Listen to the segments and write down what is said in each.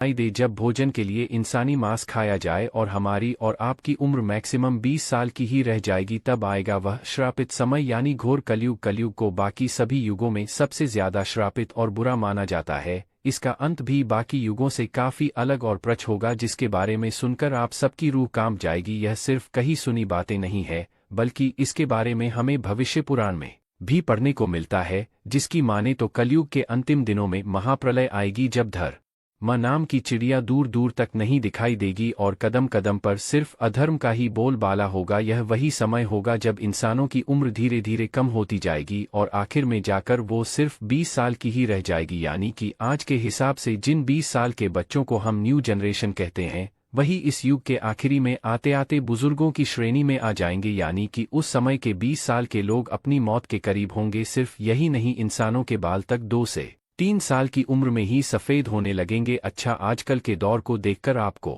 दे जब भोजन के लिए इंसानी मांस खाया जाए और हमारी और आपकी उम्र मैक्सिमम 20 साल की ही रह जाएगी, तब आएगा वह श्रापित समय यानी घोर कलयुग। कलयुग को बाकी सभी युगों में सबसे ज्यादा श्रापित और बुरा माना जाता है। इसका अंत भी बाकी युगों से काफी अलग और प्रच होगा, जिसके बारे में सुनकर आप सबकी रूह कांप जाएगी। यह सिर्फ कही सुनी बातें नहीं है, बल्कि इसके बारे में हमें भविष्य पुराण में भी पढ़ने को मिलता है, जिसकी माने तो कलयुग के अंतिम दिनों में महाप्रलय आएगी, जब धर्म नाम की चिड़िया दूर दूर तक नहीं दिखाई देगी और कदम कदम पर सिर्फ अधर्म का ही बोलबाला होगा। यह वही समय होगा जब इंसानों की उम्र धीरे धीरे कम होती जाएगी और आखिर में जाकर वो सिर्फ 20 साल की ही रह जाएगी। यानी कि आज के हिसाब से जिन 20 साल के बच्चों को हम न्यू जनरेशन कहते हैं, वही इस युग के आखिरी में आते आते बुजुर्गों की श्रेणी में आ जाएंगे। यानी कि उस समय के 20 साल के लोग अपनी मौत के करीब होंगे। सिर्फ यही नहीं, इंसानों के बाल तक 2 से 3 साल की उम्र में ही सफ़ेद होने लगेंगे। अच्छा, आजकल के दौर को देखकर आपको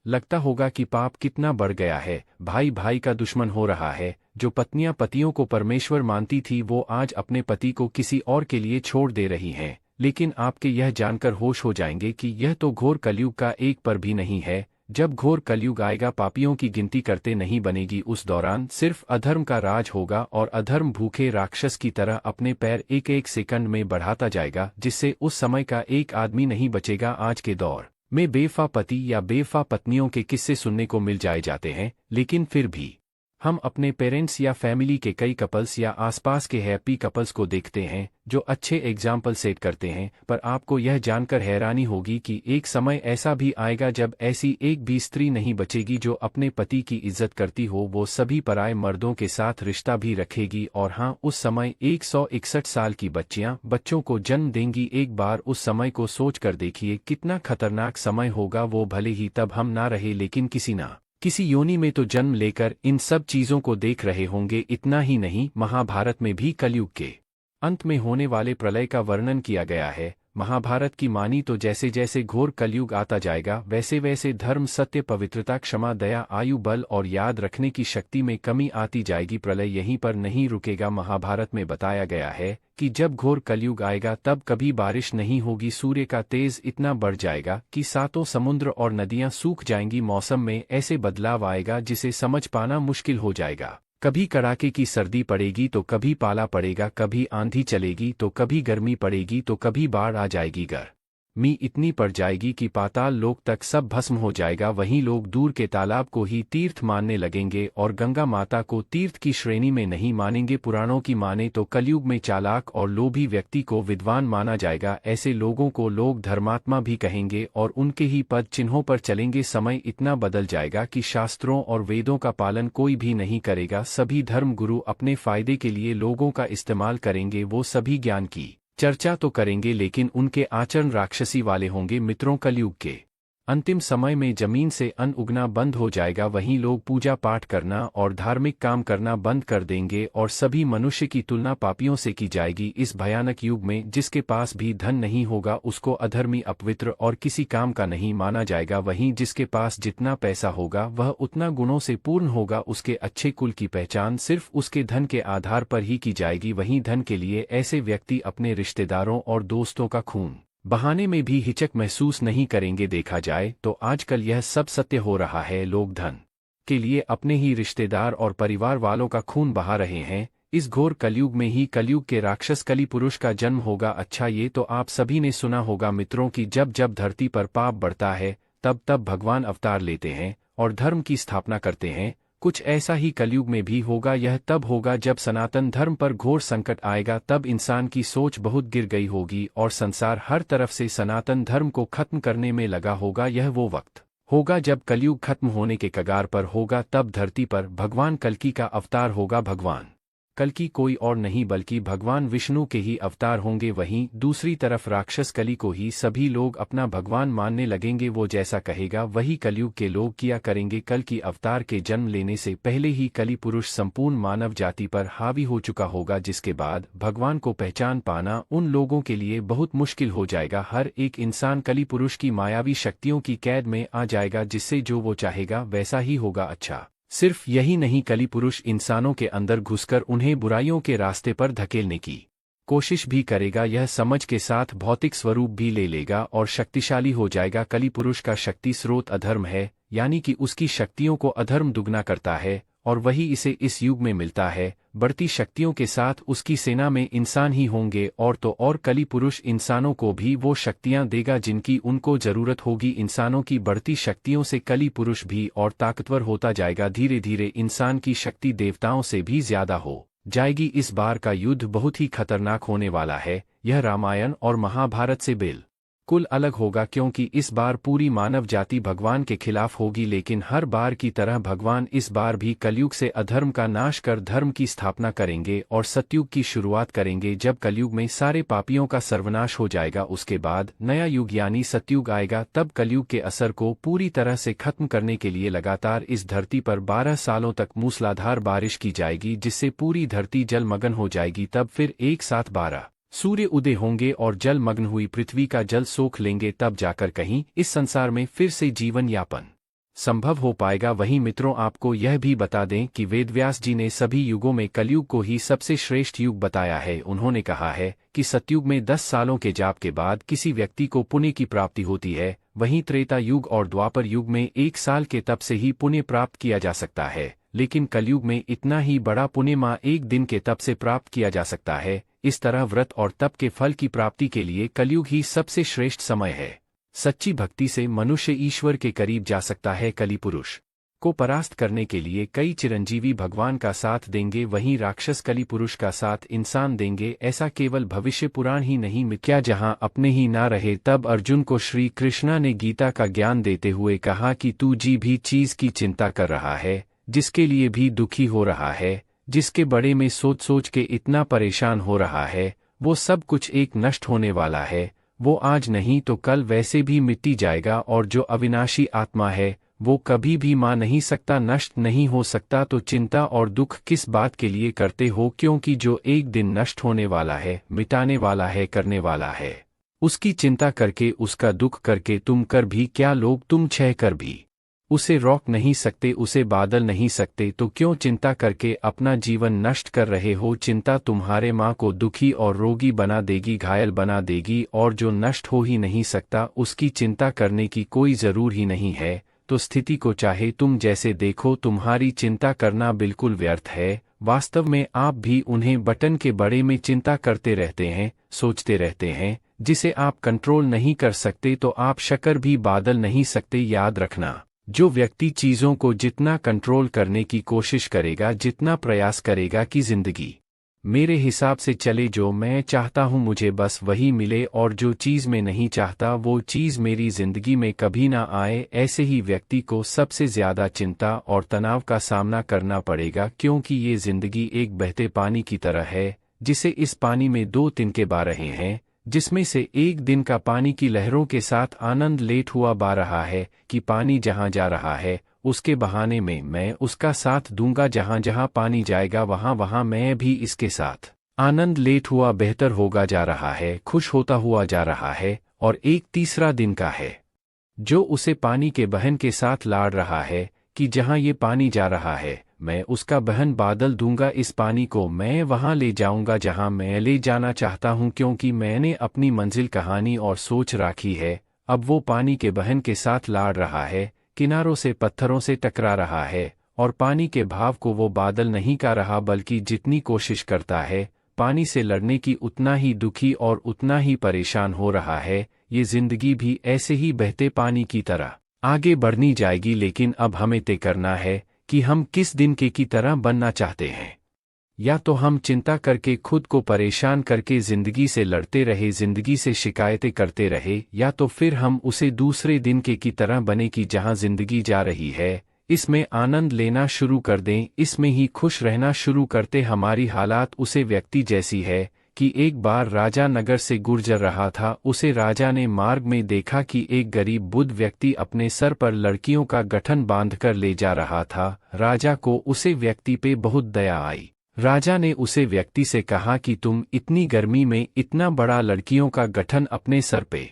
लगता होगा कि पाप कितना बढ़ गया है, भाई भाई का दुश्मन हो रहा है। जो पत्नियां पतियों को परमेश्वर मानती थी, वो आज अपने पति को किसी और के लिए छोड़ दे रही हैं। लेकिन आपके यह जानकर होश हो जाएंगे कि यह तो घोर कलयुग का एक पर भी नहीं है। जब घोर कलयुग आएगा, पापियों की गिनती करते नहीं बनेगी। उस दौरान सिर्फ अधर्म का राज होगा और अधर्म भूखे राक्षस की तरह अपने पैर एक एक सेकंड में बढ़ाता जाएगा, जिससे उस समय का एक आदमी नहीं बचेगा। आज के दौर में बेवफा पति या बेवफा पत्नियों के किस्से सुनने को मिल जाते हैं, लेकिन फिर भी हम अपने पेरेंट्स या फैमिली के कई कपल्स या आसपास के हैप्पी कपल्स को देखते हैं जो अच्छे एग्जाम्पल सेट करते हैं। पर आपको यह जानकर हैरानी होगी कि एक समय ऐसा भी आएगा जब ऐसी एक भी स्त्री नहीं बचेगी जो अपने पति की इज्जत करती हो। वो सभी पराये मर्दों के साथ रिश्ता भी रखेगी। और हाँ, उस समय 161 साल की बच्चियां बच्चों को जन्म देंगी। एक बार उस समय को सोच कर देखिए, कितना खतरनाक समय होगा वो। भले ही तब हम ना रहे, लेकिन किसी ना किसी योनि में तो जन्म लेकर इन सब चीजों को देख रहे होंगे। इतना ही नहीं, महाभारत में भी कलयुग के अंत में होने वाले प्रलय का वर्णन किया गया है। महाभारत की मानी तो जैसे जैसे घोर कलयुग आता जाएगा, वैसे वैसे धर्म, सत्य, पवित्रता, क्षमा, दया, आयु, बल और याद रखने की शक्ति में कमी आती जाएगी। प्रलय यहीं पर नहीं रुकेगा। महाभारत में बताया गया है कि जब घोर कलयुग आएगा तब कभी बारिश नहीं होगी। सूर्य का तेज इतना बढ़ जाएगा कि 7 समुद्र और नदियां सूख जाएंगी। मौसम में ऐसे बदलाव आएगा जिसे समझ पाना मुश्किल हो जाएगा। कभी कड़ाके की सर्दी पड़ेगी तो कभी पाला पड़ेगा, कभी आंधी चलेगी तो कभी गर्मी पड़ेगी तो कभी बाढ़ आ जाएगी। गर्मी इतनी पड़ जाएगी कि पाताल लोक तक सब भस्म हो जाएगा। वहीं लोग दूर के तालाब को ही तीर्थ मानने लगेंगे और गंगा माता को तीर्थ की श्रेणी में नहीं मानेंगे। पुराणों की माने तो कलयुग में चालाक और लोभी व्यक्ति को विद्वान माना जाएगा। ऐसे लोगों को लोग धर्मात्मा भी कहेंगे और उनके ही पद चिन्हों पर चलेंगे। समय इतना बदल जाएगा कि शास्त्रों और वेदों का पालन कोई भी नहीं करेगा। सभी धर्म गुरु अपने फायदे के लिए लोगों का इस्तेमाल करेंगे। वो सभी ज्ञान की चर्चा तो करेंगे, लेकिन उनके आचरण राक्षसी वाले होंगे। मित्रों, कलयुग के अंतिम समय में जमीन से अन्न उगना बंद हो जाएगा। वहीं लोग पूजा पाठ करना और धार्मिक काम करना बंद कर देंगे और सभी मनुष्य की तुलना पापियों से की जाएगी। इस भयानक युग में जिसके पास भी धन नहीं होगा उसको अधर्मी, अपवित्र और किसी काम का नहीं माना जाएगा। वहीं जिसके पास जितना पैसा होगा वह उतना गुणों से पूर्ण होगा। उसके अच्छे कुल की पहचान सिर्फ उसके धन के आधार पर ही की जाएगी। वहीं धन के लिए ऐसे व्यक्ति अपने रिश्तेदारों और दोस्तों का खून बहाने में भी हिचक महसूस नहीं करेंगे। देखा जाए तो आजकल यह सब सत्य हो रहा है। लोग धन के लिए अपने ही रिश्तेदार और परिवार वालों का खून बहा रहे हैं। इस घोर कलयुग में ही कलयुग के राक्षस कली पुरुष का जन्म होगा। अच्छा, ये तो आप सभी ने सुना होगा मित्रों कि जब जब धरती पर पाप बढ़ता है तब तब भगवान अवतार लेते हैं और धर्म की स्थापना करते हैं। कुछ ऐसा ही कलयुग में भी होगा। यह तब होगा जब सनातन धर्म पर घोर संकट आएगा। तब इंसान की सोच बहुत गिर गई होगी और संसार हर तरफ से सनातन धर्म को खत्म करने में लगा होगा। यह वो वक्त होगा जब कलयुग खत्म होने के कगार पर होगा। तब धरती पर भगवान कल्कि का अवतार होगा। भगवान कल्कि कोई और नहीं बल्कि भगवान विष्णु के ही अवतार होंगे। वहीं दूसरी तरफ राक्षस कली को ही सभी लोग अपना भगवान मानने लगेंगे। वो जैसा कहेगा वही कलयुग के लोग किया करेंगे। कल की अवतार के जन्म लेने से पहले ही कली पुरुष संपूर्ण मानव जाति पर हावी हो चुका होगा, जिसके बाद भगवान को पहचान पाना उन लोगों के लिए बहुत मुश्किल हो जाएगा। हर एक इंसान कली पुरुष की मायावी शक्तियों की कैद में आ जाएगा, जिससे जो वो चाहेगा वैसा ही होगा। अच्छा, सिर्फ यही नहीं, कली पुरुष इंसानों के अंदर घुसकर उन्हें बुराइयों के रास्ते पर धकेलने की कोशिश भी करेगा, यह समझ के साथ भौतिक स्वरूप भी ले लेगा और शक्तिशाली हो जाएगा। कली पुरुष का शक्ति स्रोत अधर्म है, यानी कि उसकी शक्तियों को अधर्म दुगना करता है और वही इसे इस युग में मिलता है। बढ़ती शक्तियों के साथ उसकी सेना में इंसान ही होंगे और तो और कली पुरुष इंसानों को भी वो शक्तियां देगा जिनकी उनको जरूरत होगी। इंसानों की बढ़ती शक्तियों से कली पुरुष भी और ताकतवर होता जाएगा। धीरे धीरे इंसान की शक्ति देवताओं से भी ज्यादा हो जाएगी। इस बार का युद्ध बहुत ही खतरनाक होने वाला है। यह रामायण और महाभारत से बिल्कुल अलग होगा, क्योंकि इस बार पूरी मानव जाति भगवान के खिलाफ होगी। लेकिन हर बार की तरह भगवान इस बार भी कलयुग से अधर्म का नाश कर धर्म की स्थापना करेंगे और सतयुग की शुरुआत करेंगे। जब कलयुग में सारे पापियों का सर्वनाश हो जाएगा, उसके बाद नया युग यानी सतयुग आएगा। तब कलयुग के असर को पूरी तरह से खत्म करने के लिए लगातार इस धरती पर 12 सालों तक मूसलाधार बारिश की जाएगी, जिससे पूरी धरती जलमग्न हो जाएगी। तब फिर एक साथ 12 सूर्य उदय होंगे और जलमग्न हुई पृथ्वी का जल सोख लेंगे। तब जाकर कहीं इस संसार में फिर से जीवन यापन संभव हो पाएगा। वहीं मित्रों, आपको यह भी बता दें कि वेदव्यास जी ने सभी युगों में कलयुग को ही सबसे श्रेष्ठ युग बताया है। उन्होंने कहा है कि सतयुग में 10 सालों के जाप के बाद किसी व्यक्ति को पुण्य की प्राप्ति होती है। वहीं त्रेता युग और द्वापर युग में 1 साल के तप से ही पुण्य प्राप्त किया जा सकता है, लेकिन कलयुग में इतना ही बड़ा पुण्य माँ 1 दिन के तप से प्राप्त किया जा सकता है। इस तरह व्रत और तप के फल की प्राप्ति के लिए कलयुग ही सबसे श्रेष्ठ समय है। सच्ची भक्ति से मनुष्य ईश्वर के करीब जा सकता है। कली पुरुष को परास्त करने के लिए कई चिरंजीवी भगवान का साथ देंगे, वहीं राक्षस कली पुरुष का साथ इंसान देंगे। ऐसा केवल भविष्य पुराण ही नहीं, मिथ्या जहां अपने ही ना रहे। तब अर्जुन को श्री कृष्णा ने गीता का ज्ञान देते हुए कहा कि तू जी भी चीज की चिंता कर रहा है, जिसके लिए भी दुखी हो रहा है, जिसके बड़े में सोच सोच के इतना परेशान हो रहा है, वो सब कुछ एक नष्ट होने वाला है। वो आज नहीं तो कल वैसे भी मिट्टी जाएगा, और जो अविनाशी आत्मा है वो कभी भी मां नहीं सकता, नष्ट नहीं हो सकता। तो चिंता और दुख किस बात के लिए करते हो, क्योंकि जो एक दिन नष्ट होने वाला है, मिटाने वाला है, करने वाला है, उसकी चिंता करके, उसका दुख करके तुम कर भी क्या लोग, तुम क्षय कर भी उसे रोक नहीं सकते, उसे बादल नहीं सकते। तो क्यों चिंता करके अपना जीवन नष्ट कर रहे हो। चिंता तुम्हारे माँ को दुखी और रोगी बना देगी, घायल बना देगी, और जो नष्ट हो ही नहीं सकता उसकी चिंता करने की कोई जरूर ही नहीं है। तो स्थिति को चाहे तुम जैसे देखो, तुम्हारी चिंता करना बिल्कुल व्यर्थ है। वास्तव में आप भी उन्हें बटन के बड़े में चिंता करते रहते हैं, सोचते रहते हैं। जिसे आप कंट्रोल नहीं कर सकते तो आप शक्कर भी बादल नहीं सकते। याद रखना, जो व्यक्ति चीजों को जितना कंट्रोल करने की कोशिश करेगा, जितना प्रयास करेगा कि जिंदगी मेरे हिसाब से चले, जो मैं चाहता हूं मुझे बस वही मिले, और जो चीज मैं नहीं चाहता वो चीज मेरी जिंदगी में कभी ना आए, ऐसे ही व्यक्ति को सबसे ज्यादा चिंता और तनाव का सामना करना पड़ेगा। क्योंकि ये जिंदगी एक बहते पानी की तरह है, जिसे इस पानी में 2 तिनके बह रहे हैं, जिसमें से एक दिन का पानी की लहरों के साथ आनंद लेट हुआ बह रहा है कि पानी जहां जा रहा है उसके बहाने में मैं उसका साथ दूंगा, जहां जहां पानी जाएगा वहां वहां मैं भी इसके साथ आनंद लेट हुआ बेहतर होगा जा रहा है, खुश होता हुआ जा रहा है। और एक तीसरा दिन का है जो उसे पानी के बहन के साथ लाड़ रहा है कि जहां ये पानी जा रहा है मैं उसका बहन बादल दूंगा, इस पानी को मैं वहां ले जाऊंगा जहां मैं ले जाना चाहता हूं, क्योंकि मैंने अपनी मंजिल कहानी और सोच राखी है। अब वो पानी के बहन के साथ लाड़ रहा है, किनारों से पत्थरों से टकरा रहा है, और पानी के भाव को वो बादल नहीं कर रहा, बल्कि जितनी कोशिश करता है पानी से लड़ने की उतना ही दुखी और उतना ही परेशान हो रहा है। ये जिंदगी भी ऐसे ही बहते पानी की तरह आगे बढ़नी जाएगी, लेकिन अब हमें तय करना है कि हम किस दिन के की तरह बनना चाहते हैं। या तो हम चिंता करके खुद को परेशान करके जिंदगी से लड़ते रहे, जिंदगी से शिकायतें करते रहे, या तो फिर हम उसे दूसरे दिन के की तरह बने कि जहां जिंदगी जा रही है इसमें आनंद लेना शुरू कर दें, इसमें ही खुश रहना शुरू करते। हमारी हालात उसे व्यक्ति जैसी है कि एक बार राजा नगर से गुजर रहा था, उसे राजा ने मार्ग में देखा कि एक गरीब बुद्ध व्यक्ति अपने सर पर लड़कियों का गठन बांधकर ले जा रहा था। राजा को उसे व्यक्ति पे बहुत दया आई। राजा ने उसे व्यक्ति से कहा कि तुम इतनी गर्मी में इतना बड़ा लड़कियों का गठन अपने सर पे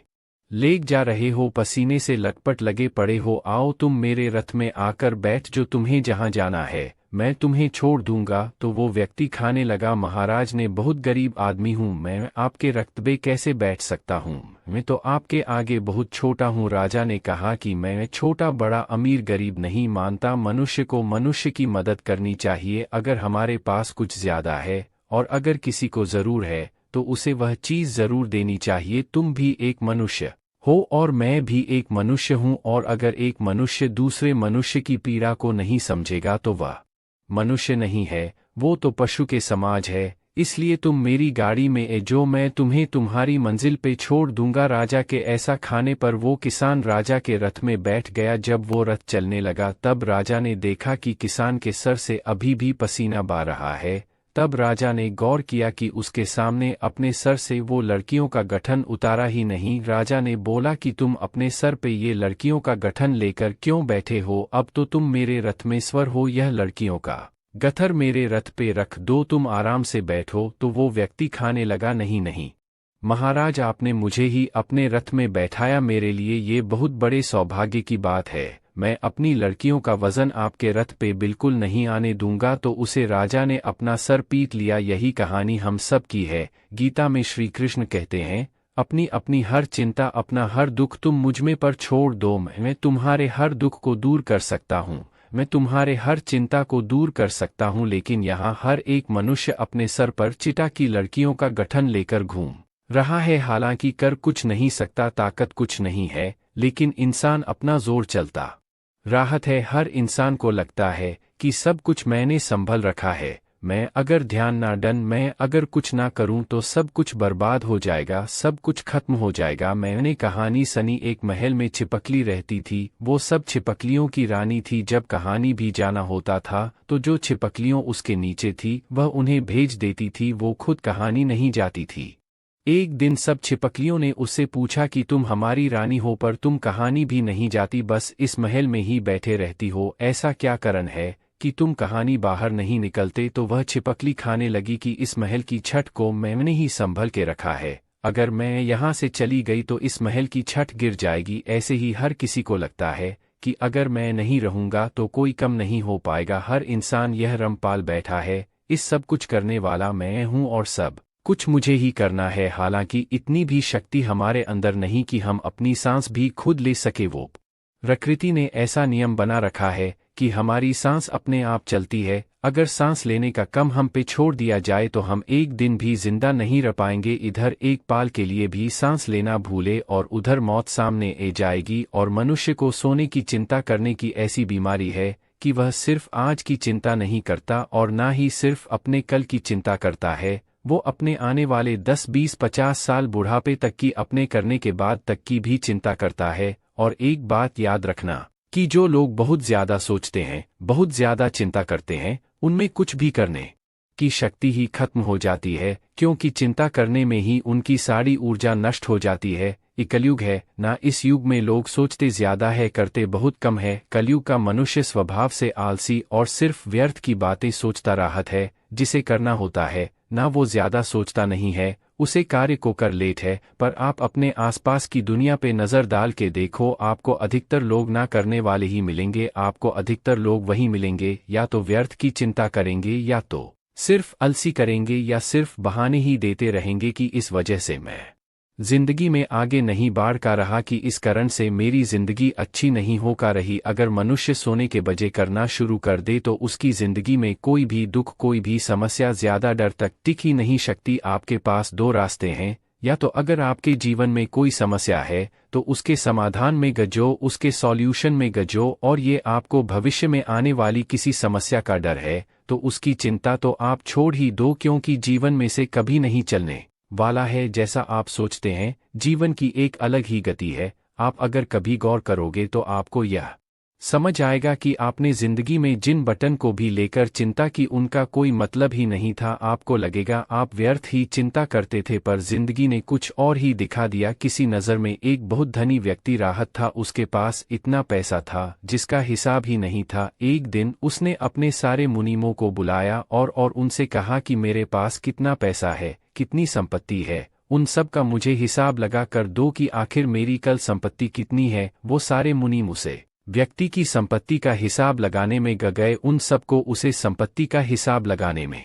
ले जा रहे हो, पसीने से लटपट लगे पड़े हो, आओ तुम मेरे रथ में आकर बैठ जो तुम्हें जहां जाना है मैं तुम्हें छोड़ दूंगा। तो वो व्यक्ति खाने लगा, महाराज ने बहुत गरीब आदमी हूँ, मैं आपके रक्तबे कैसे बैठ सकता हूँ, मैं तो आपके आगे बहुत छोटा हूँ। राजा ने कहा कि मैं छोटा बड़ा अमीर गरीब नहीं मानता, मनुष्य को मनुष्य की मदद करनी चाहिए। अगर हमारे पास कुछ ज्यादा है और अगर किसी को जरूर है तो उसे वह चीज जरूर देनी चाहिए। तुम भी एक मनुष्य हो और मैं भी एक मनुष्य हूँ, और अगर एक मनुष्य दूसरे मनुष्य की पीड़ा को नहीं समझेगा तो वह मनुष्य नहीं है, वो तो पशु के समाज है। इसलिए तुम मेरी गाड़ी में ए जो मैं तुम्हें तुम्हारी मंजिल पे छोड़ दूंगा। राजा के ऐसा खाने पर वो किसान राजा के रथ में बैठ गया। जब वो रथ चलने लगा तब राजा ने देखा कि किसान के सर से अभी भी पसीना बह रहा है। तब राजा ने गौर किया कि उसके सामने अपने सर से वो लड़कियों का गठन उतारा ही नहीं। राजा ने बोला कि तुम अपने सर पे ये लड़कियों का गठन लेकर क्यों बैठे हो, अब तो तुम मेरे रथ में सवार हो, यह लड़कियों का गठर मेरे रथ पे रख दो, तुम आराम से बैठो। तो वो व्यक्ति खाने लगा, नहीं नहीं महाराज, आपने मुझे ही अपने रथ में बैठाया, मेरे लिए ये बहुत बड़े सौभाग्य की बात है। मैं अपनी लड़कियों का वजन आपके रथ पे बिल्कुल नहीं आने दूंगा। तो उसे राजा ने अपना सर पीट लिया। यही कहानी हम सब की है। गीता में श्री कृष्ण कहते हैं, अपनी अपनी हर चिंता अपना हर दुख तुम मुझमें पर छोड़ दो, मैं तुम्हारे हर दुख को दूर कर सकता हूँ, मैं तुम्हारे हर चिंता को दूर कर सकता हूँ। लेकिन यहाँ हर एक मनुष्य अपने सर पर चिता की लड़कियों का गठन लेकर घूम रहा है। हालांकि कर कुछ नहीं सकता, ताकत कुछ नहीं है, लेकिन इंसान अपना जोर चलता राहत है। हर इंसान को लगता है कि सब कुछ मैंने संभल रखा है, मैं अगर ध्यान ना डन, मैं अगर कुछ ना करूं तो सब कुछ बर्बाद हो जाएगा, सब कुछ खत्म हो जाएगा। मैंने कहानी सनी, एक महल में छिपकली रहती थी, वो सब छिपकलियों की रानी थी। जब कहानी भी जाना होता था तो जो छिपकलियों उसके नीचे थी वह उन्हें भेज देती थी, वो खुद कहानी नहीं जाती थी। एक दिन सब छिपकलियों ने उससे पूछा कि तुम हमारी रानी हो पर तुम कहानी भी नहीं जाती, बस इस महल में ही बैठे रहती हो, ऐसा क्या कारण है कि तुम कहानी बाहर नहीं निकलते। तो वह छिपकली खाने लगी कि इस महल की छत को मैंने ही संभल के रखा है, अगर मैं यहाँ से चली गई तो इस महल की छत गिर जाएगी। ऐसे ही हर किसी को लगता है कि अगर मैं नहीं रहूँगा तो कोई कम नहीं हो पाएगा। हर इंसान यह रमपाल बैठा है, इस सब कुछ करने वाला मैं हूँ और सब कुछ मुझे ही करना है। हालांकि इतनी भी शक्ति हमारे अंदर नहीं कि हम अपनी सांस भी खुद ले सके। वो प्रकृति ने ऐसा नियम बना रखा है कि हमारी सांस अपने आप चलती है। अगर सांस लेने का कम हम पे छोड़ दिया जाए तो हम एक दिन भी जिंदा नहीं रह पाएंगे। इधर एक पाल के लिए भी सांस लेना भूले और उधर मौत सामने आ जाएगी। और मनुष्य को सोने की चिंता करने की ऐसी बीमारी है कि वह सिर्फ आज की चिंता नहीं करता और ना ही सिर्फ अपने कल की चिंता करता है, वो अपने आने वाले 10, 20, 50 साल बुढ़ापे तक की, अपने करने के बाद तक की भी चिंता करता है। और एक बात याद रखना कि जो लोग बहुत ज्यादा सोचते हैं, बहुत ज्यादा चिंता करते हैं, उनमें कुछ भी करने की शक्ति ही खत्म हो जाती है, क्योंकि चिंता करने में ही उनकी सारी ऊर्जा नष्ट हो जाती है। ये कलयुग है ना, इस युग में लोग सोचते ज्यादा है, करते बहुत कम है। कलयुग का मनुष्य स्वभाव से आलसी और सिर्फ व्यर्थ की बातें सोचता रहता है। जिसे करना होता है ना वो ज्यादा सोचता नहीं है, उसे कार्य को कर लेट है। पर आप अपने आसपास की दुनिया पे नजर डाल के देखो, आपको अधिकतर लोग ना करने वाले ही मिलेंगे। आपको अधिकतर लोग वही मिलेंगे या तो व्यर्थ की चिंता करेंगे या तो सिर्फ आलसी करेंगे या सिर्फ बहाने ही देते रहेंगे कि इस वजह से मैं जिंदगी में आगे नहीं बढ़ का रहा, कि इस कारण से मेरी जिंदगी अच्छी नहीं हो का रही। अगर मनुष्य सोने के बजे करना शुरू कर दे तो उसकी जिंदगी में कोई भी दुख, कोई भी समस्या ज्यादा देर तक टिक ही नहीं सकती। आपके पास दो रास्ते हैं, या तो अगर आपके जीवन में कोई समस्या है तो उसके समाधान में गजो, उसके सॉल्यूशन में गजो, और ये आपको भविष्य में आने वाली किसी समस्या का डर है तो उसकी चिंता तो आप छोड़ ही दो, क्योंकि जीवन में से कभी नहीं चलने वाला है जैसा आप सोचते हैं। जीवन की एक अलग ही गति है। आप अगर कभी गौर करोगे तो आपको यह समझ आएगा कि आपने जिंदगी में जिन बटन को भी लेकर चिंता की उनका कोई मतलब ही नहीं था। आपको लगेगा आप व्यर्थ ही चिंता करते थे, पर जिंदगी ने कुछ और ही दिखा दिया। किसी नज़र में एक बहुत धनी व्यक्ति राहत था, उसके पास इतना पैसा था जिसका हिसाब ही नहीं था। एक दिन उसने अपने सारे मुनीमों को बुलाया और उनसे कहा कि मेरे पास कितना पैसा है, कितनी संपत्ति है, उन सब का मुझे हिसाब लगा कर दो कि आखिर मेरी कल संपत्ति कितनी है। वो सारे मुनीम उसे व्यक्ति की संपत्ति का हिसाब लगाने में गए उन सबको उसे संपत्ति का हिसाब लगाने में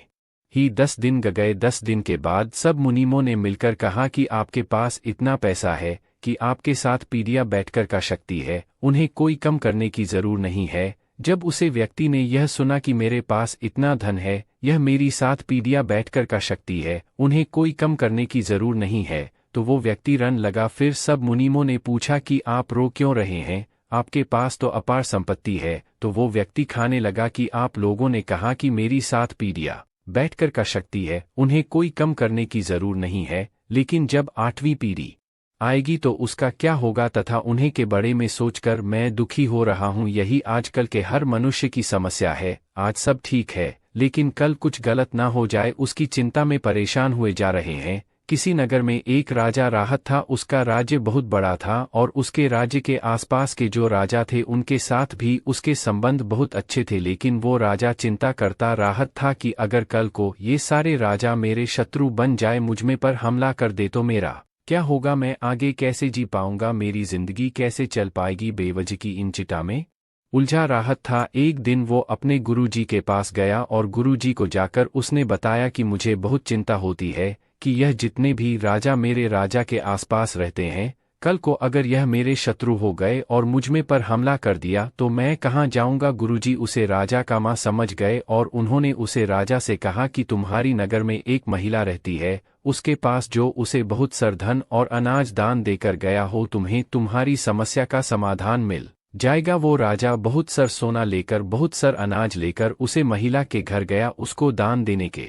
ही 10 दिन गए। 10 दिन के बाद सब मुनीमों ने मिलकर कहा कि आपके पास इतना पैसा है कि आपके साथ पीढ़ियां बैठकर का शक्ति है, उन्हें कोई कम करने की जरूर नहीं है। जब उसे व्यक्ति ने यह सुना कि मेरे पास इतना धन है, यह मेरी साथ पीढ़ियां बैठकर का शक्ति है, उन्हें कोई कम करने की जरूर नहीं है, तो वो व्यक्ति रन लगा। फिर सब मुनीमों ने पूछा कि आप रो क्यों रहे हैं, आपके पास तो अपार संपत्ति है। तो वो व्यक्ति खाने लगा कि आप लोगों ने कहा कि मेरी साथ पीढ़ियां बैठकर का शक्ति है, उन्हें कोई कम करने की जरूर नहीं है, लेकिन जब 8वीं पीढ़ी आएगी तो उसका क्या होगा, तथा उन्हें के बड़े में सोचकर मैं दुखी हो रहा हूँ। यही आजकल के हर मनुष्य की समस्या है। आज सब ठीक है, लेकिन कल कुछ गलत ना हो जाए, उसकी चिंता में परेशान हुए जा रहे हैं। किसी नगर में एक राजा राहत था, उसका राज्य बहुत बड़ा था और उसके राज्य के आसपास के जो राजा थे उनके साथ भी उसके संबंध बहुत अच्छे थे। लेकिन वो राजा चिंता करता राहत था कि अगर कल को ये सारे राजा मेरे शत्रु बन जाए, मुझमें पर हमला कर दे तो मेरा क्या होगा, मैं आगे कैसे जी पाऊंगा, मेरी जिंदगी कैसे चल पाएगी। बेवजह की इन चिंता में उलझा राहत था। एक दिन वो अपने गुरुजी के पास गया और गुरुजी को जाकर उसने बताया कि मुझे बहुत चिंता होती है कि यह जितने भी राजा मेरे राजा के आसपास रहते हैं, कल को अगर यह मेरे शत्रु हो गए और मुझमें पर हमला कर दिया तो मैं कहाँ जाऊंगा। गुरुजी उसे राजा का मां समझ गए और उन्होंने उसे राजा से कहा कि तुम्हारी नगर में एक महिला रहती है, उसके पास जो उसे बहुत सर धन और अनाज दान देकर गया हो, तुम्हें तुम्हारी समस्या का समाधान मिल जाएगा। वो राजा बहुत सर सोना लेकर, बहुत सर अनाज लेकर उसे महिला के घर गया उसको दान देने के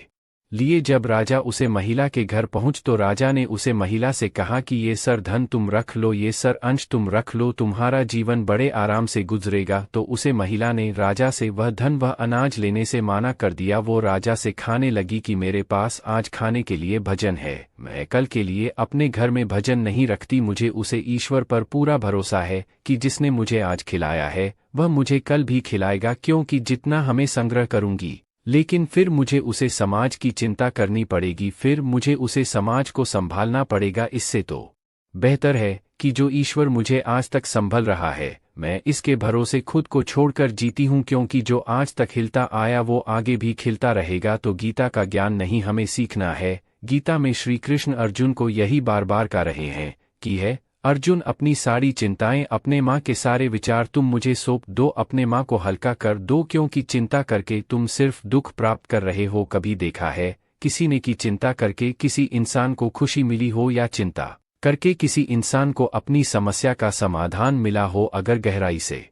लिए। जब राजा उसे महिला के घर पहुंच तो राजा ने उसे महिला से कहा कि ये सर धन तुम रख लो, ये सर अंश तुम रख लो, तुम्हारा जीवन बड़े आराम से गुजरेगा। तो उसे महिला ने राजा से वह धन वह अनाज लेने से माना कर दिया। वो राजा से खाने लगी कि मेरे पास आज खाने के लिए भोजन है, मैं कल के लिए अपने घर में भोजन नहीं रखती। मुझे उसे ईश्वर पर पूरा भरोसा है कि जिसने मुझे आज खिलाया है वह मुझे कल भी खिलाएगा, क्योंकि जितना हमें संग्रह करूंगी, लेकिन फिर मुझे उसे समाज की चिंता करनी पड़ेगी, फिर मुझे उसे समाज को संभालना पड़ेगा। इससे तो बेहतर है कि जो ईश्वर मुझे आज तक संभल रहा है, मैं इसके भरोसे खुद को छोड़कर जीती हूँ, क्योंकि जो आज तक खिलता आया वो आगे भी खिलता रहेगा। तो गीता का ज्ञान नहीं हमें सीखना है। गीता में श्री कृष्ण अर्जुन को यही बार बार कह रहे हैं कि है अर्जुन, अपनी सारी चिंताएं, अपने माँ के सारे विचार तुम मुझे सौंप दो, अपने माँ को हल्का कर दो, क्योंकि चिंता करके तुम सिर्फ दुख प्राप्त कर रहे हो। कभी देखा है किसी ने कि चिंता करके किसी इंसान को खुशी मिली हो, या चिंता करके किसी इंसान को अपनी समस्या का समाधान मिला हो? अगर गहराई से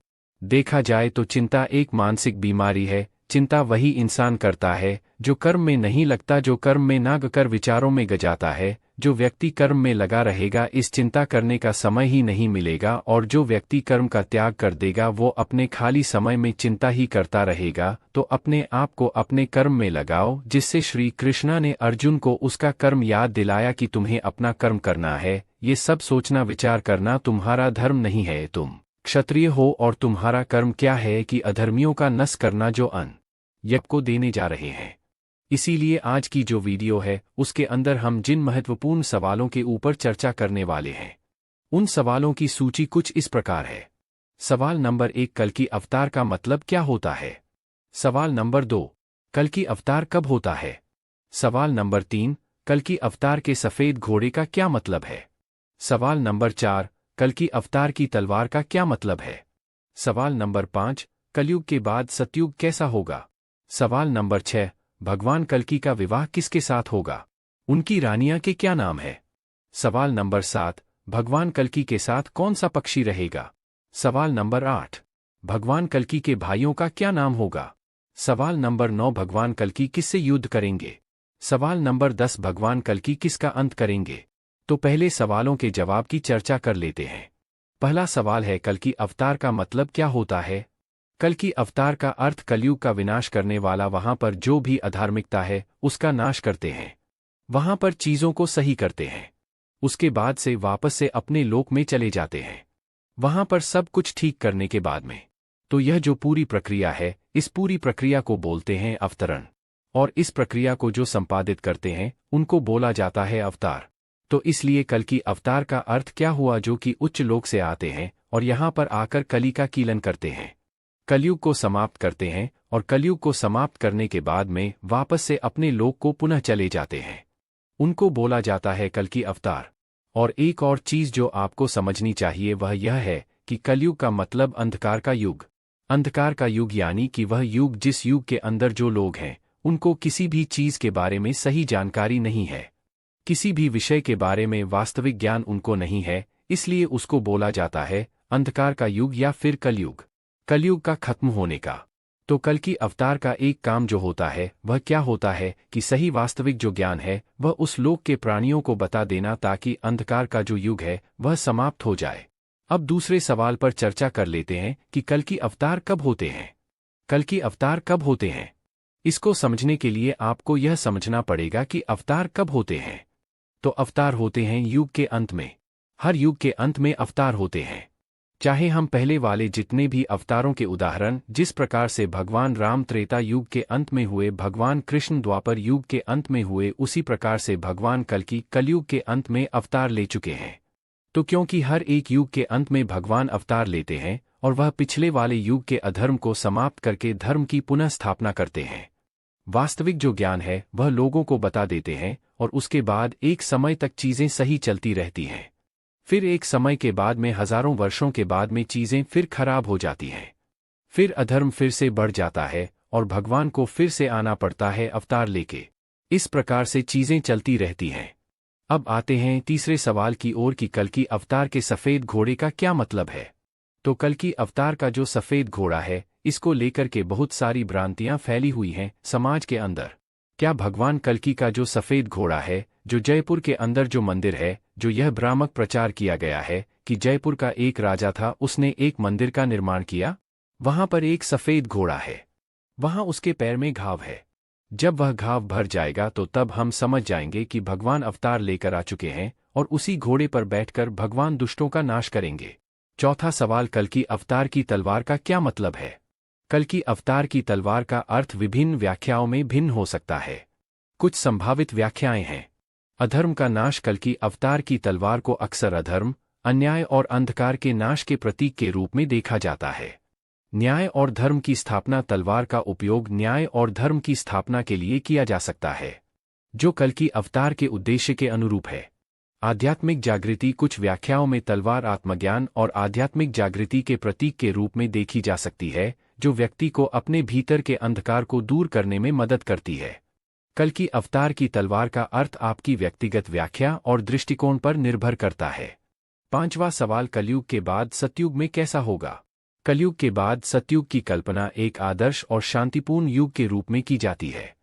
देखा जाए तो चिंता एक मानसिक बीमारी है। चिंता वही इंसान करता है जो कर्म में नहीं लगता, जो कर्म में ना कर विचारों में जाता है। जो व्यक्ति कर्म में लगा रहेगा, इस चिंता करने का समय ही नहीं मिलेगा, और जो व्यक्ति कर्म का त्याग कर देगा वो अपने खाली समय में चिंता ही करता रहेगा। तो अपने आप को अपने कर्म में लगाओ, जिससे श्री कृष्णा ने अर्जुन को उसका कर्म याद दिलाया कि तुम्हें अपना कर्म करना है। ये सब सोचना विचार करना तुम्हारा धर्म नहीं है, तुम क्षत्रिय हो, और तुम्हारा कर्म क्या है कि अधर्मियों का नष्ट करना जो अन्न यज्ञ को देने जा रहे हैं। इसीलिए आज की जो वीडियो है उसके अंदर हम जिन महत्वपूर्ण सवालों के ऊपर चर्चा करने वाले हैं, उन सवालों की सूची कुछ इस प्रकार है। सवाल नंबर 1, कल्कि अवतार का मतलब क्या होता है? सवाल नंबर 2, कल्कि अवतार कब होता है? सवाल नंबर 3, कल्कि अवतार के सफेद घोड़े का क्या मतलब है? सवाल नंबर 4, कल्कि अवतार की तलवार का क्या मतलब है? सवाल नंबर 5, कलयुग के बाद सतयुग कैसा होगा? सवाल नंबर 6, भगवान कल्कि का विवाह किसके साथ होगा? उनकी रानियां के क्या नाम है? सवाल नंबर 7, भगवान कल्कि के साथ कौन सा पक्षी रहेगा? सवाल नंबर 8, भगवान कल्कि के भाइयों का क्या नाम होगा? सवाल नंबर 9, भगवान कल्कि किससे युद्ध करेंगे? सवाल नंबर 10, भगवान कल्कि किसका अंत करेंगे? तो पहले सवालों के जवाब की चर्चा कर लेते हैं। पहला सवाल है, कल्कि अवतार का मतलब क्या होता है? कल्कि अवतार का अर्थ कलयुग का विनाश करने वाला, वहां पर जो भी अधार्मिकता है उसका नाश करते हैं, वहां पर चीजों को सही करते हैं, उसके बाद से वापस से अपने लोक में चले जाते हैं, वहां पर सब कुछ ठीक करने के बाद में। तो यह जो पूरी प्रक्रिया है, इस पूरी प्रक्रिया को बोलते हैं अवतरण, और इस प्रक्रिया को जो संपादित करते हैं उनको बोला जाता है अवतार। तो इसलिए कल्कि अवतार का अर्थ क्या हुआ? जो कि उच्च लोक से आते हैं और यहाँ पर आकर कली का कीलन करते हैं, कलयुग को समाप्त करते हैं, और कलयुग को समाप्त करने के बाद में वापस से अपने लोक को पुनः चले जाते हैं। उनको बोला जाता है कल की अवतार। और एक और चीज जो आपको समझनी चाहिए वह यह है कि कलयुग का मतलब अंधकार का युग। अंधकार का युग यानी कि वह युग जिस युग के अंदर जो लोग हैं उनको किसी भी चीज के बारे में सही जानकारी नहीं है, किसी भी विषय के बारे में वास्तविक ज्ञान उनको नहीं है, इसलिए उसको बोला जाता है अंधकार का युग या फिर कलयुग। कलयुग का खत्म होने का। तो कल की अवतार का एक काम जो होता है वह क्या होता है कि सही वास्तविक जो ज्ञान है वह उस लोक के प्राणियों को बता देना, ताकि अंधकार का जो युग है वह समाप्त हो जाए। अब दूसरे सवाल पर चर्चा कर लेते हैं कि कल की अवतार कब होते हैं। कल की अवतार कब होते हैं, इसको समझने के लिए आपको यह समझना पड़ेगा कि अवतार कब होते हैं। तो अवतार होते हैं युग के अंत में। हर युग के अंत में अवतार होते हैं। चाहे हम पहले वाले जितने भी अवतारों के उदाहरण, जिस प्रकार से भगवान राम त्रेता युग के अंत में हुए, भगवान कृष्ण द्वापर युग के अंत में हुए, उसी प्रकार से भगवान कलयुग के अंत में अवतार ले चुके हैं। तो क्योंकि हर एक युग के अंत में भगवान अवतार लेते हैं और वह पिछले वाले युग के अधर्म को समाप्त करके धर्म की पुनः स्थापना करते हैं। वास्तविक जो ज्ञान है वह लोगों को बता देते हैं, और उसके बाद एक समय तक चीजें सही चलती रहती हैं। फिर एक समय के बाद में हजारों वर्षों के बाद में चीजें फिर खराब हो जाती हैं। फिर अधर्म फिर से बढ़ जाता है और भगवान को फिर से आना पड़ता है अवतार लेके। इस प्रकार से चीजें चलती रहती हैं। अब आते हैं तीसरे सवाल की ओर कि कल की अवतार के सफेद घोड़े का क्या मतलब है। तो कल की अवतार का जो सफेद घोड़ा है, इसको लेकर के बहुत सारी भ्रांतियां फैली हुई हैं समाज के अंदर। क्या भगवान कल्कि का जो सफेद घोड़ा है, जो जयपुर के अंदर जो मंदिर है, जो यह भ्रामक प्रचार किया गया है कि जयपुर का एक राजा था, उसने एक मंदिर का निर्माण किया, वहां पर एक सफेद घोड़ा है, वहां उसके पैर में घाव है। जब वह घाव भर जाएगा तो तब हम समझ जाएंगे कि भगवान अवतार लेकर आ चुके हैं और उसी घोड़े पर बैठकर भगवान दुष्टों का नाश करेंगे। चौथा सवाल, कल्कि अवतार की तलवार का क्या मतलब है। कल्कि अवतार की तलवार का अर्थ विभिन्न व्याख्याओं में भिन्न हो सकता है। कुछ संभावित व्याख्याएं हैं। अधर्म का नाश। कल्कि अवतार की तलवार को अक्सर अधर्म, अन्याय और अंधकार के नाश के प्रतीक के रूप में देखा जाता है। न्याय और धर्म की स्थापना। तलवार का उपयोग न्याय और धर्म की स्थापना के लिए किया जा सकता है, जो कल्कि अवतार के उद्देश्य के अनुरूप है। आध्यात्मिक जागृति। कुछ व्याख्याओं में तलवार आत्मज्ञान और आध्यात्मिक जागृति के प्रतीक के रूप में देखी जा सकती है, जो व्यक्ति को अपने भीतर के अंधकार को दूर करने में मदद करती है। कल्कि अवतार की तलवार का अर्थ आपकी व्यक्तिगत व्याख्या और दृष्टिकोण पर निर्भर करता है। पांचवा सवाल, कलयुग के बाद सतयुग में कैसा होगा। कलयुग के बाद सतयुग की कल्पना एक आदर्श और शांतिपूर्ण युग के रूप में की जाती है,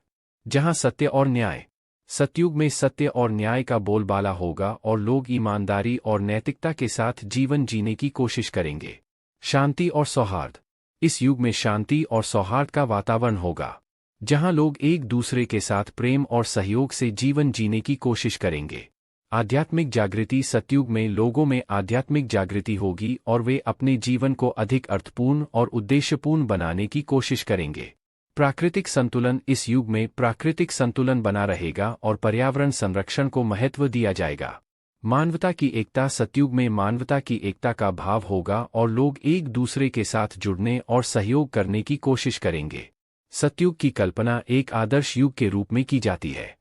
जहां सत्य और न्याय। सतयुग में सत्य और न्याय का बोलबाला होगा और लोग ईमानदारी और नैतिकता के साथ जीवन जीने की कोशिश करेंगे। शांति और सौहार्द। इस युग में शांति और सौहार्द का वातावरण होगा, जहां लोग एक दूसरे के साथ प्रेम और सहयोग से जीवन जीने की कोशिश करेंगे। आध्यात्मिक जागृति। सतयुग में लोगों में आध्यात्मिक जागृति होगी और वे अपने जीवन को अधिक अर्थपूर्ण और उद्देश्यपूर्ण बनाने की कोशिश करेंगे। प्राकृतिक संतुलन। इस युग में प्राकृतिक संतुलन बना रहेगा और पर्यावरण संरक्षण को महत्व दिया जाएगा। मानवता की एकता। सतयुग में मानवता की एकता का भाव होगा और लोग एक दूसरे के साथ जुड़ने और सहयोग करने की कोशिश करेंगे। सतयुग की कल्पना एक आदर्श युग के रूप में की जाती है,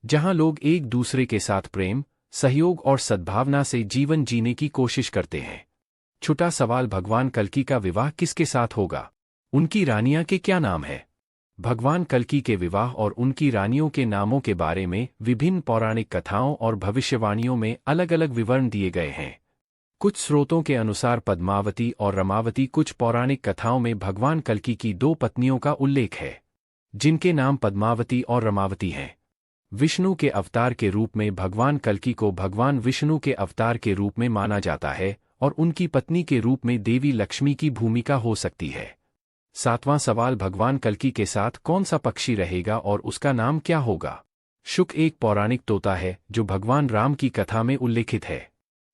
जहां लोग एक दूसरे के साथ प्रेम, सहयोग और सद्भावना से जीवन जीने की कोशिश करते हैं। छठा सवाल, भगवान कल्कि का विवाह किसके साथ होगा। उनकी रानियां के क्या नाम है। भगवान कल्कि के विवाह और उनकी रानियों के नामों के बारे में विभिन्न पौराणिक कथाओं और भविष्यवाणियों में अलग अलग विवरण दिए गए हैं। कुछ स्रोतों के अनुसार पद्मावती और रमावती। कुछ पौराणिक कथाओं में भगवान कल्कि की दो पत्नियों का उल्लेख है, जिनके नाम पद्मावती और रमावती हैं। विष्णु के अवतार के रूप में भगवान कल्कि को भगवान विष्णु के अवतार के रूप में माना जाता है और उनकी पत्नी के रूप में देवी लक्ष्मी की भूमिका हो सकती है। सातवां सवाल, भगवान कल्कि के साथ कौन सा पक्षी रहेगा और उसका नाम क्या होगा। शुक एक पौराणिक तोता है जो भगवान राम की कथा में उल्लेखित है।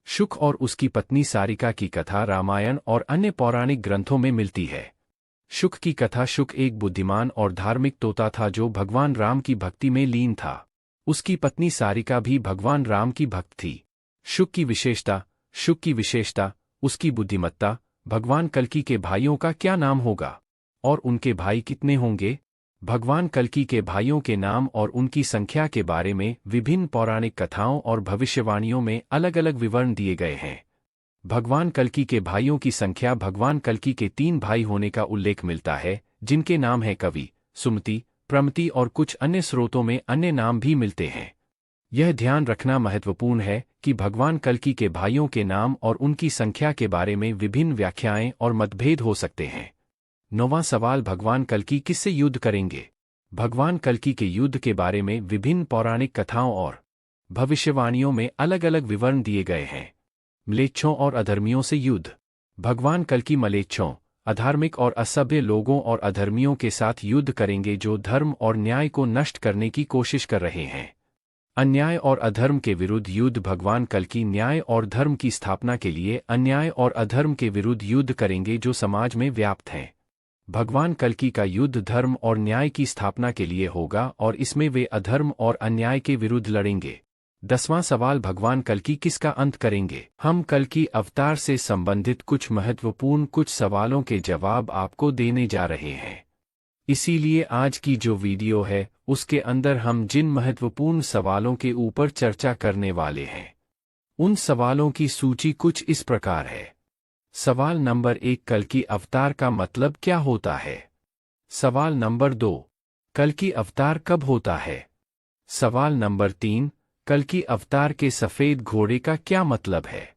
शुक और उसकी पत्नी सारिका की कथा रामायण और अन्य पौराणिक ग्रंथों में मिलती है। शुक की कथा। शुक एक बुद्धिमान और धार्मिक तोता था जो भगवान राम की भक्ति में लीन था। उसकी पत्नी सारिका भी भगवान राम की भक्त थी। शुक की विशेषता। शुक की विशेषता, उसकी बुद्धिमत्ता, भगवान कल्कि के भाइयों का क्या नाम होगा और उनके भाई कितने होंगे। भगवान कल्कि के भाइयों के नाम और उनकी संख्या के बारे में विभिन्न पौराणिक कथाओं और भविष्यवाणियों में अलग अलग विवरण दिए गए हैं। भगवान कल्कि के भाइयों की संख्या। भगवान कल्कि के 3 भाई होने का उल्लेख मिलता है, जिनके नाम हैं कवि, सुमति, प्रमति और कुछ अन्य स्रोतों में अन्य नाम भी मिलते हैं। यह ध्यान रखना महत्वपूर्ण है कि भगवान कल्कि के भाइयों के नाम और उनकी संख्या के बारे में विभिन्न व्याख्याएं और मतभेद हो सकते हैं। 9वां सवाल, भगवान कल्कि किससे युद्ध करेंगे। भगवान कल्कि के युद्ध के बारे में विभिन्न पौराणिक कथाओं और भविष्यवाणियों में अलग अलग विवरण दिए गए हैं। म्लेच्छों और अधर्मियों से युद्ध। भगवान कल्कि म्लेच्छों, अधार्मिक और असभ्य लोगों और अधर्मियों के साथ युद्ध करेंगे जो धर्म और न्याय को नष्ट करने की कोशिश कर रहे हैं। अन्याय और अधर्म के विरुद्ध युद्ध। भगवान कल्कि न्याय और धर्म की स्थापना के लिए अन्याय और अधर्म के विरुद्ध युद्ध करेंगे जो समाज में व्याप्त हैं। भगवान कल्कि का युद्ध धर्म और न्याय की स्थापना के लिए होगा और इसमें वे अधर्म और अन्याय के विरुद्ध लड़ेंगे। 10वां सवाल, भगवान कल्कि किसका अंत करेंगे। हम कल्कि अवतार से संबंधित कुछ सवालों के जवाब आपको देने जा रहे हैं। इसीलिए आज की जो वीडियो है उसके अंदर हम जिन महत्वपूर्ण सवालों के ऊपर चर्चा करने वाले हैं उन सवालों की सूची कुछ इस प्रकार है। सवाल नंबर 1, कल्कि अवतार का मतलब क्या होता है। सवाल नंबर 2, कल्कि अवतार कब होता है। सवाल नंबर 3, कल्कि अवतार के सफेद घोड़े का क्या मतलब है।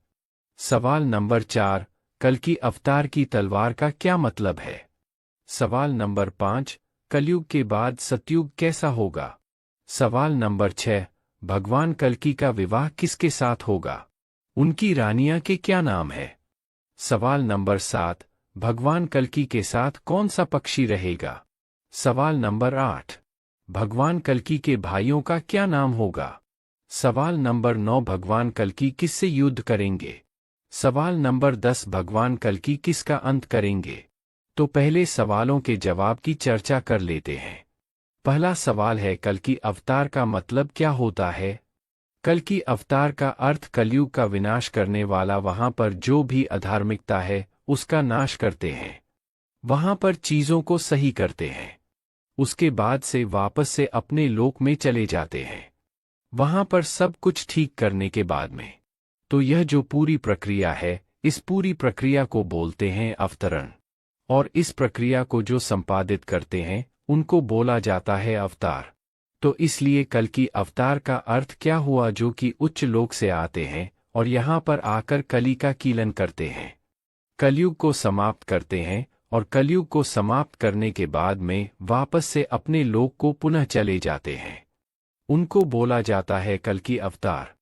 सवाल नंबर 4, कल्कि अवतार की तलवार का क्या मतलब है। सवाल नंबर 5, कलयुग के बाद सतयुग कैसा होगा। सवाल नंबर 6, भगवान कल्कि का विवाह किसके साथ होगा, उनकी रानियां के क्या नाम है। सवाल नंबर 7, भगवान कल्कि के साथ कौन सा पक्षी रहेगा। सवाल नंबर 8, भगवान कल्कि के भाइयों का क्या नाम होगा। सवाल नंबर 9, भगवान कल्कि किससे युद्ध करेंगे। सवाल नंबर 10, भगवान कल्कि किसका अंत करेंगे। तो पहले सवालों के जवाब की चर्चा कर लेते हैं। पहला सवाल है, कल्कि अवतार का मतलब क्या होता है। कल्कि अवतार का अर्थ कलयुग का विनाश करने वाला, वहां पर जो भी अधार्मिकता है उसका नाश करते हैं, वहां पर चीजों को सही करते हैं, उसके बाद से वापस से अपने लोक में चले जाते हैं, वहां पर सब कुछ ठीक करने के बाद में। तो यह जो पूरी प्रक्रिया है, इस पूरी प्रक्रिया को बोलते हैं अवतरण, और इस प्रक्रिया को जो संपादित करते हैं उनको बोला जाता है अवतार। तो इसलिए कल्कि अवतार का अर्थ क्या हुआ, जो कि उच्च लोक से आते हैं और यहाँ पर आकर कली का कीलन करते हैं, कलयुग को समाप्त करते हैं, और कलयुग को समाप्त करने के बाद में वापस से अपने लोक को पुनः चले जाते हैं, उनको बोला जाता है कल्कि अवतार।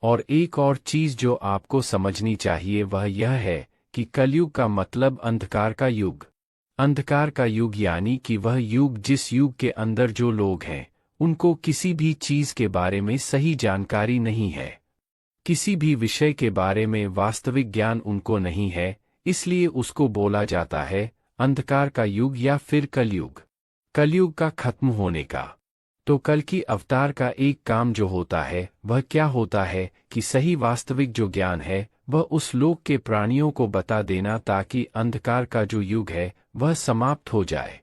और एक और चीज जो आपको समझनी चाहिए वह यह है कि कलयुग का मतलब अंधकार का युग। अंधकार का युग यानी कि वह युग जिस युग के अंदर जो लोग हैं उनको किसी भी चीज के बारे में सही जानकारी नहीं है, किसी भी विषय के बारे में वास्तविक ज्ञान उनको नहीं है, इसलिए उसको बोला जाता है अंधकार का युग या फिर कलयुग, कलयुग का खत्म होने का। तो कल्कि अवतार का एक काम जो होता है वह क्या होता है कि सही वास्तविक जो ज्ञान है वह उस लोक के प्राणियों को बता देना, ताकि अंधकार का जो युग है वह समाप्त हो जाए।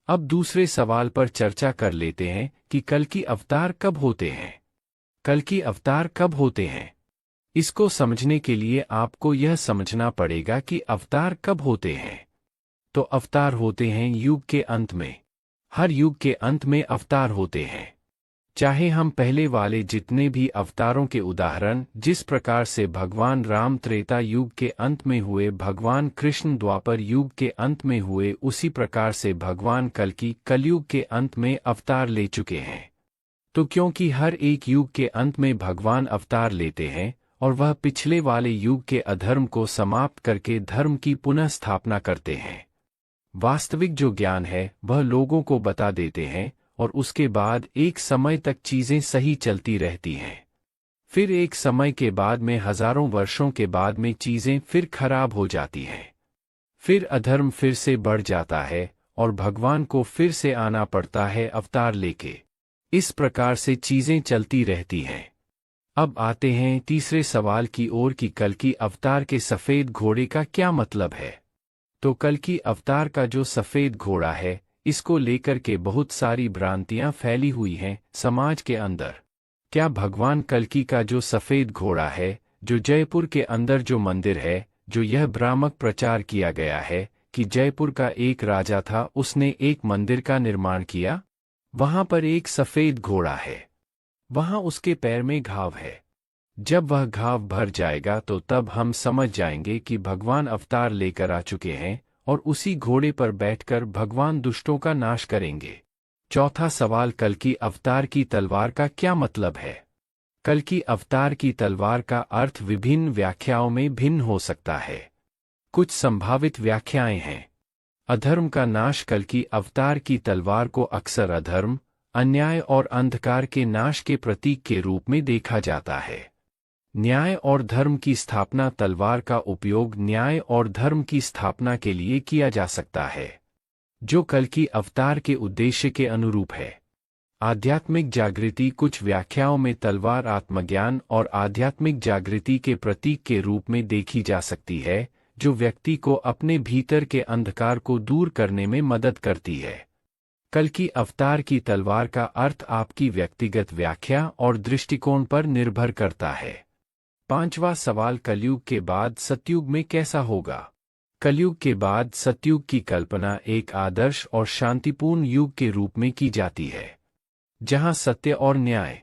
अब दूसरे सवाल पर चर्चा कर लेते हैं कि कल्कि अवतार कब होते हैं। कल्कि अवतार कब होते हैं, इसको समझने के लिए आपको यह समझना पड़ेगा कि अवतार कब होते हैं। तो अवतार होते हैं युग के अंत में, हर युग के अंत में अवतार होते हैं। चाहे हम पहले वाले जितने भी अवतारों के उदाहरण, जिस प्रकार से भगवान राम त्रेता युग के अंत में हुए, भगवान कृष्ण द्वापर युग के अंत में हुए, उसी प्रकार से भगवान कल्कि कलयुग के अंत में अवतार ले चुके हैं। तो क्योंकि हर एक युग के अंत में भगवान अवतार लेते हैं और वह पिछले वाले युग के अधर्म को समाप्त करके धर्म की पुनः स्थापना करते हैं, वास्तविक जो ज्ञान है वह लोगों को बता देते हैं, और उसके बाद एक समय तक चीजें सही चलती रहती हैं। फिर एक समय के बाद में, हजारों वर्षों के बाद में, चीजें फिर खराब हो जाती हैं, फिर अधर्म फिर से बढ़ जाता है और भगवान को फिर से आना पड़ता है अवतार लेके। इस प्रकार से चीजें चलती रहती हैं। अब आते हैं तीसरे सवाल की ओर कि कल्कि अवतार के सफ़ेद घोड़े का क्या मतलब है। तो कल्कि अवतार का जो सफ़ेद घोड़ा है, इसको लेकर के बहुत सारी भ्रांतियां फैली हुई हैं समाज के अंदर। क्या भगवान कल्कि का जो सफ़ेद घोड़ा है, जो जयपुर के अंदर जो मंदिर है, जो यह भ्रामक प्रचार किया गया है कि जयपुर का एक राजा था, उसने एक मंदिर का निर्माण किया, वहां पर एक सफ़ेद घोड़ा है, वहां उसके पैर में घाव है। जब वह घाव भर जाएगा तो तब हम समझ जाएंगे कि भगवान अवतार लेकर आ चुके हैं और उसी घोड़े पर बैठकर भगवान दुष्टों का नाश करेंगे। चौथा सवाल, कल्कि अवतार की तलवार का क्या मतलब है। कल्कि अवतार की तलवार का अर्थ विभिन्न व्याख्याओं में भिन्न हो सकता है। कुछ संभावित व्याख्याएं हैं। अधर्म का नाश, कल्कि अवतार की तलवार को अक्सर अधर्म, अन्याय और अंधकार के नाश के प्रतीक के रूप में देखा जाता है। न्याय और धर्म की स्थापना, तलवार का उपयोग न्याय और धर्म की स्थापना के लिए किया जा सकता है, जो कल्कि अवतार के उद्देश्य के अनुरूप है। आध्यात्मिक जागृति, कुछ व्याख्याओं में तलवार आत्मज्ञान और आध्यात्मिक जागृति के प्रतीक के रूप में देखी जा सकती है, जो व्यक्ति को अपने भीतर के अंधकार को दूर करने में मदद करती है। कल्कि अवतार की तलवार का अर्थ आपकी व्यक्तिगत व्याख्या और दृष्टिकोण पर निर्भर करता है। पांचवा सवाल, कलयुग के बाद सतयुग में कैसा होगा। कलयुग के बाद सतयुग की कल्पना एक आदर्श और शांतिपूर्ण युग के रूप में की जाती है, जहां सत्य और न्याय,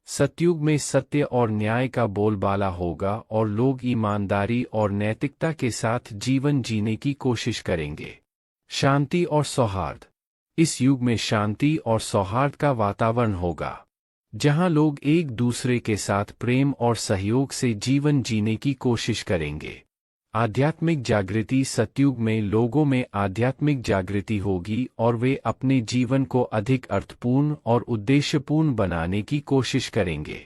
सतयुग में सत्य और न्याय का बोलबाला होगा और लोग ईमानदारी और नैतिकता के साथ जीवन जीने की कोशिश करेंगे। शांति और सौहार्द, इस युग में शांति और सौहार्द का वातावरण होगा, जहां लोग एक दूसरे के साथ प्रेम और सहयोग से जीवन जीने की कोशिश करेंगे। आध्यात्मिक जागृति, सतयुग में लोगों में आध्यात्मिक जागृति होगी और वे अपने जीवन को अधिक अर्थपूर्ण और उद्देश्यपूर्ण बनाने की कोशिश करेंगे।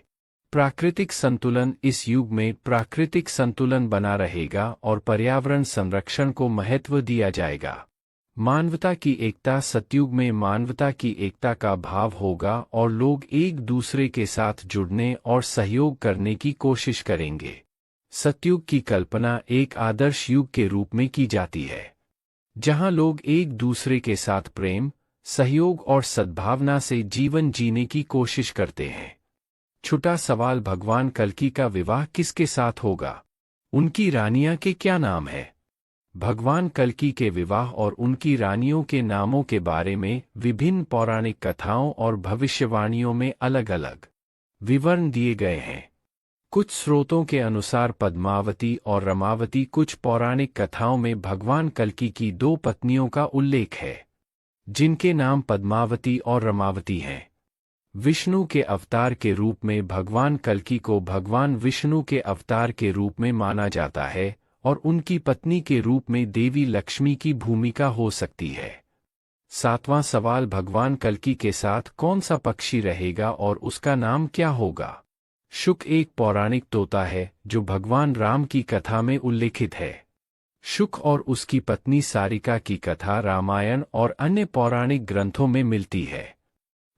प्राकृतिक संतुलन, इस युग में प्राकृतिक संतुलन बना रहेगा और पर्यावरण संरक्षण को महत्व दिया जाएगा। मानवता की एकता, सतयुग में मानवता की एकता का भाव होगा और लोग एक दूसरे के साथ जुड़ने और सहयोग करने की कोशिश करेंगे। सतयुग की कल्पना एक आदर्श युग के रूप में की जाती है, जहां लोग एक दूसरे के साथ प्रेम, सहयोग और सद्भावना से जीवन जीने की कोशिश करते हैं। छठा सवाल, भगवान कल्कि का विवाह किसके साथ होगा। उनकी रानियां के क्या नाम है। भगवान कल्कि के विवाह और उनकी रानियों के नामों के बारे में विभिन्न पौराणिक कथाओं और भविष्यवाणियों में अलग अलग विवरण दिए गए हैं। कुछ स्रोतों के अनुसार पद्मावती और रमावती, कुछ पौराणिक कथाओं में भगवान कल्कि की दो पत्नियों का उल्लेख है, जिनके नाम पद्मावती और रमावती हैं। विष्णु के अवतार के रूप में भगवान कल्कि को भगवान विष्णु के अवतार के रूप में माना जाता है और उनकी पत्नी के रूप में देवी लक्ष्मी की भूमिका हो सकती है। सातवां सवाल, भगवान कल्कि के साथ कौन सा पक्षी रहेगा और उसका नाम क्या होगा। शुक एक पौराणिक तोता है जो भगवान राम की कथा में उल्लेखित है। शुक और उसकी पत्नी सारिका की कथा रामायण और अन्य पौराणिक ग्रंथों में मिलती है।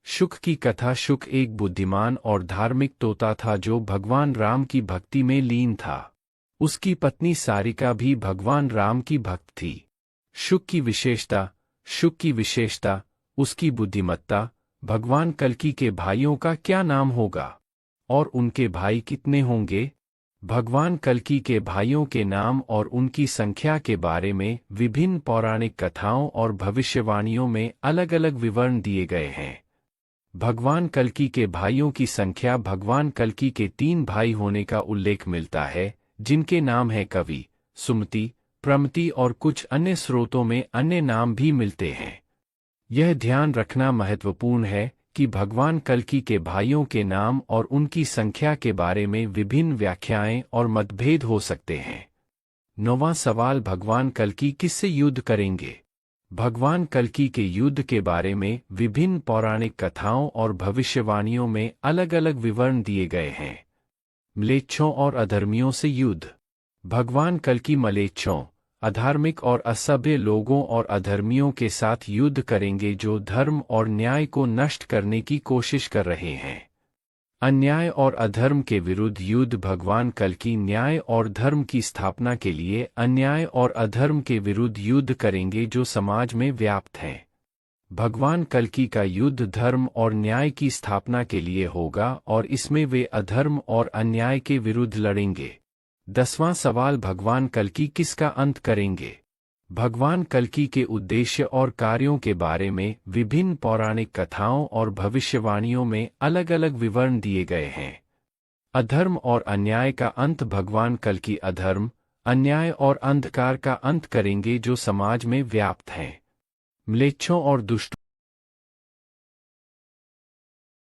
शुक की कथा, शुक एक बुद्धिमान और धार्मिक तोता था जो भगवान राम की भक्ति में लीन था। उसकी पत्नी सारिका भी भगवान राम की भक्त थी। शुक की विशेषता, उसकी बुद्धिमत्ता। भगवान कल्कि के भाइयों का क्या नाम होगा और उनके भाई कितने होंगे। भगवान कल्कि के भाइयों के नाम और उनकी संख्या के बारे में विभिन्न पौराणिक कथाओं और भविष्यवाणियों में अलग अलग विवरण दिए गए हैं। भगवान कल्कि के भाइयों की संख्या, भगवान कल्कि के 3 भाई होने का उल्लेख मिलता है, जिनके नाम हैं कवि, सुमति, प्रमति और कुछ अन्य स्रोतों में अन्य नाम भी मिलते हैं। यह ध्यान रखना महत्वपूर्ण है कि भगवान कल्कि के भाइयों के नाम और उनकी संख्या के बारे में विभिन्न व्याख्याएं और मतभेद हो सकते हैं। 9वां सवाल, भगवान कल्कि किससे युद्ध करेंगे। भगवान कल्कि के युद्ध के बारे में विभिन्न पौराणिक कथाओं और भविष्यवाणियों में अलग अलग विवरण दिए गए हैं। म्लेच्छों और अधर्मियों से युद्ध। भगवान कल्कि म्लेच्छों, अधार्मिक और असभ्य लोगों और अधर्मियों के साथ युद्ध करेंगे जो धर्म और न्याय को नष्ट करने की कोशिश कर रहे हैं। अन्याय और अधर्म के विरुद्ध युद्ध। भगवान कल्कि न्याय और धर्म की स्थापना के लिए अन्याय और अधर्म के विरुद्ध युद्ध करेंगे जो समाज में व्याप्त हैं। भगवान कल्कि का युद्ध धर्म और न्याय की स्थापना के लिए होगा और इसमें वे अधर्म और अन्याय के विरुद्ध लड़ेंगे। 10वां सवाल, भगवान कल्कि किसका अंत करेंगे? भगवान कल्कि के उद्देश्य और कार्यों के बारे में विभिन्न पौराणिक कथाओं और भविष्यवाणियों में अलग-अलग विवरण दिए गए हैं। अधर्म और अन्याय का अंत। भगवान कल्कि अधर्म, अन्याय और अंधकार का अंत करेंगे जो समाज में व्याप्त हैं। म्लेच्छों और दुष्टों